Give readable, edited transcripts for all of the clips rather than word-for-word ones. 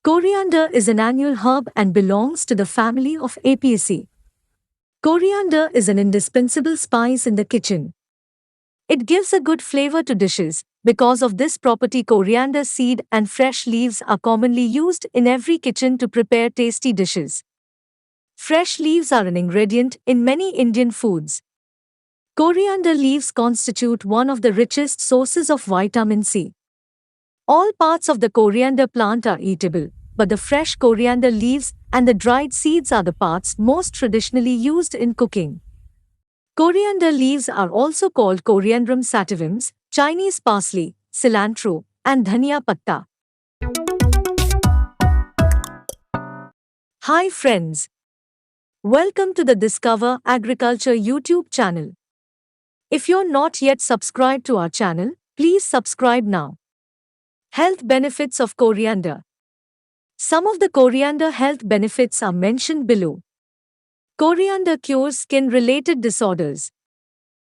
Coriander is an annual herb and belongs to the family of Apiaceae. Coriander is an indispensable spice in the kitchen. It gives a good flavor to dishes. Because of this property, coriander seed and fresh leaves are commonly used in every kitchen to prepare tasty dishes. Fresh leaves are an ingredient in many Indian foods. Coriander leaves constitute one of the richest sources of vitamin C. All parts of the coriander plant are eatable, but the fresh coriander leaves and the dried seeds are the parts most traditionally used in cooking. Coriander leaves are also called Coriandrum sativums, Chinese parsley, cilantro, and dhania patta. Hi friends, welcome to the Discover Agriculture YouTube channel. If you're not yet subscribed to our channel, please subscribe now. Health benefits of coriander. Some of the coriander health benefits are mentioned below. Coriander cures skin-related disorders.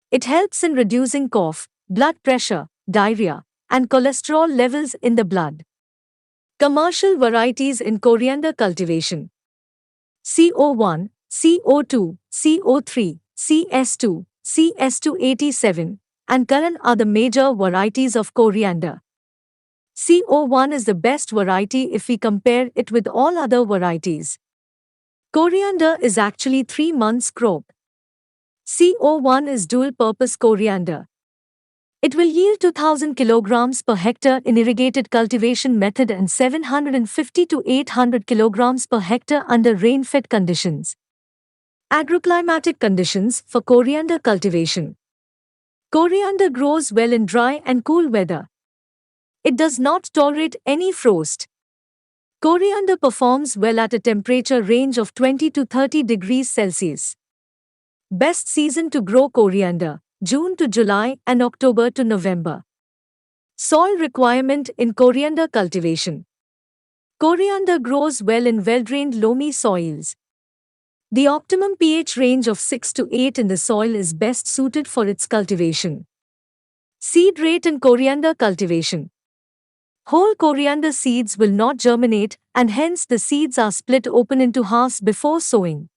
It helps in reducing cough, blood pressure, diarrhea, and cholesterol levels in the blood. Commercial varieties in coriander cultivation. CO1, CO2, CO3, CS2, CS287, and Karan are the major varieties of coriander. CO1 is the best variety if we compare it with all other varieties. Coriander is actually 3 months crop. CO1 is dual-purpose coriander. It will yield 2000 kilograms per hectare in irrigated cultivation method and 750 to 800 kilograms per hectare under rain-fed conditions. Agroclimatic conditions for coriander cultivation. Coriander grows well in dry and cool weather. It does not tolerate any frost. Coriander performs well at a temperature range of 20 to 30 degrees Celsius. Best season to grow coriander, June to July and October to November. Soil requirement in coriander cultivation. Coriander grows well in well-drained loamy soils. The optimum pH range of 6 to 8 in the soil is best suited for its cultivation. Seed rate in coriander cultivation. Whole coriander seeds will not germinate and hence the seeds are split open into halves before sowing.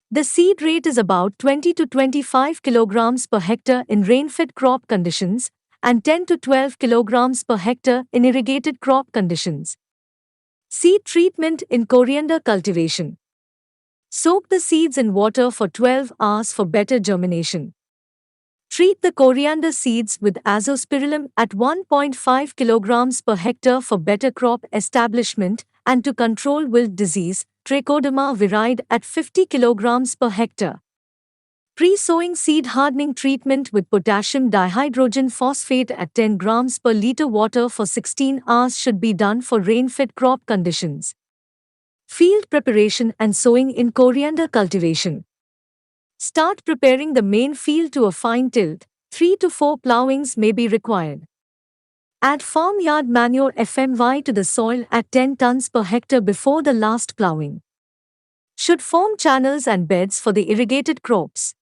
The seed rate is about 20 to 25 kilograms per hectare in rain-fed crop conditions and 10 to 12 kilograms per hectare in irrigated crop conditions. Seed treatment in coriander cultivation. Soak the seeds in water for 12 hours for better germination. Treat the coriander seeds with azospirillum at 1.5 kilograms per hectare for better crop establishment and to control wilt disease, Trichoderma viride at 50 kilograms per hectare. Pre-sowing seed hardening treatment with potassium dihydrogen phosphate at 10 grams per liter water for 16 hours should be done for rain-fed crop conditions. Field preparation and sowing in coriander cultivation. Start preparing the main field to a fine tilt. 3 to 4 plowings may be required. Add farmyard manure FMY to the soil at 10 tons per hectare before the last plowing. Should form channels and beds for the irrigated crops.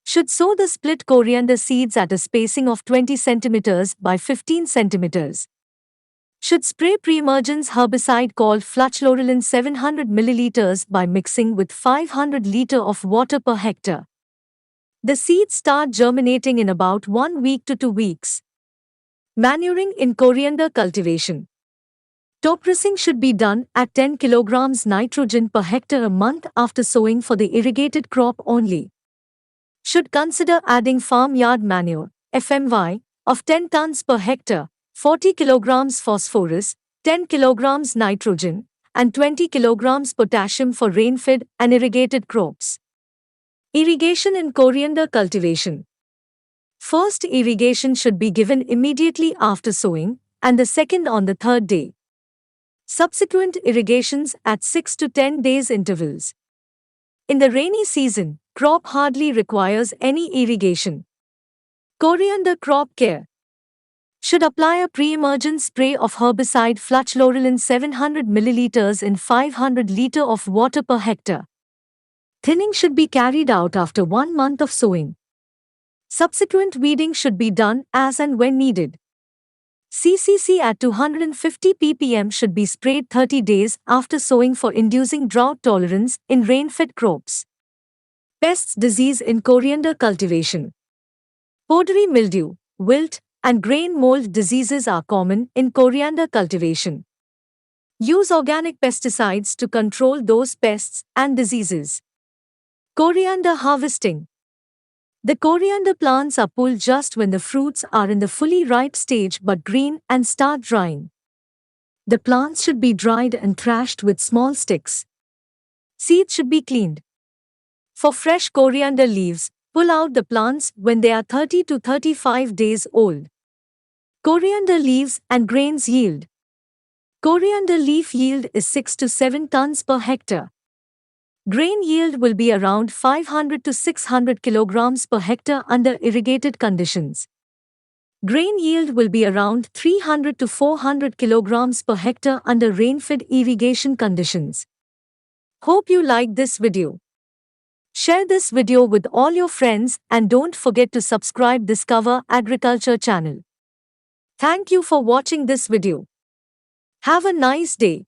Should sow the split coriander seeds at a spacing of 20 cm by 15 cm. Should spray pre-emergence herbicide called fluchlorelin 700 ml by mixing with 500 liters of water per hectare. The seeds start germinating in about 1 week to 2 weeks. Manuring in coriander cultivation. Top dressing should be done at 10 kilograms nitrogen per hectare a month after sowing for the irrigated crop only. Should consider adding farmyard manure, FMY, of 10 tons per hectare, 40 kilograms phosphorus, 10 kilograms nitrogen, and 20 kilograms potassium for rain-fed and irrigated crops. Irrigation in coriander cultivation. First irrigation should be given immediately after sowing, and the second on the third day. Subsequent irrigations at 6 to 10 days intervals. In the rainy season, crop hardly requires any irrigation. Coriander crop care. Should apply a pre-emergence spray of herbicide fluchlorelin 700 ml in 500 liters of water per hectare. Thinning should be carried out after 1 month of sowing. Subsequent weeding should be done as and when needed. CCC at 250 ppm should be sprayed 30 days after sowing for inducing drought tolerance in rain-fed crops. Pests disease in coriander cultivation. Powdery mildew, wilt, and grain mold diseases are common in coriander cultivation. Use organic pesticides to control those pests and diseases. Coriander harvesting. The coriander plants are pulled just when the fruits are in the fully ripe stage but green and start drying. The plants should be dried and thrashed with small sticks. Seeds should be cleaned. For fresh coriander leaves, pull out the plants when they are 30 to 35 days old. Coriander leaves and grains yield. Coriander leaf yield is 6 to 7 tons per hectare. Grain yield will be around 500 to 600 kilograms per hectare under irrigated conditions. Grain yield will be around 300 to 400 kilograms per hectare under rain-fed irrigation conditions. Hope you liked this video. Share this video with all your friends and don't forget to subscribe Discover Agriculture channel. Thank you for watching this video. Have a nice day.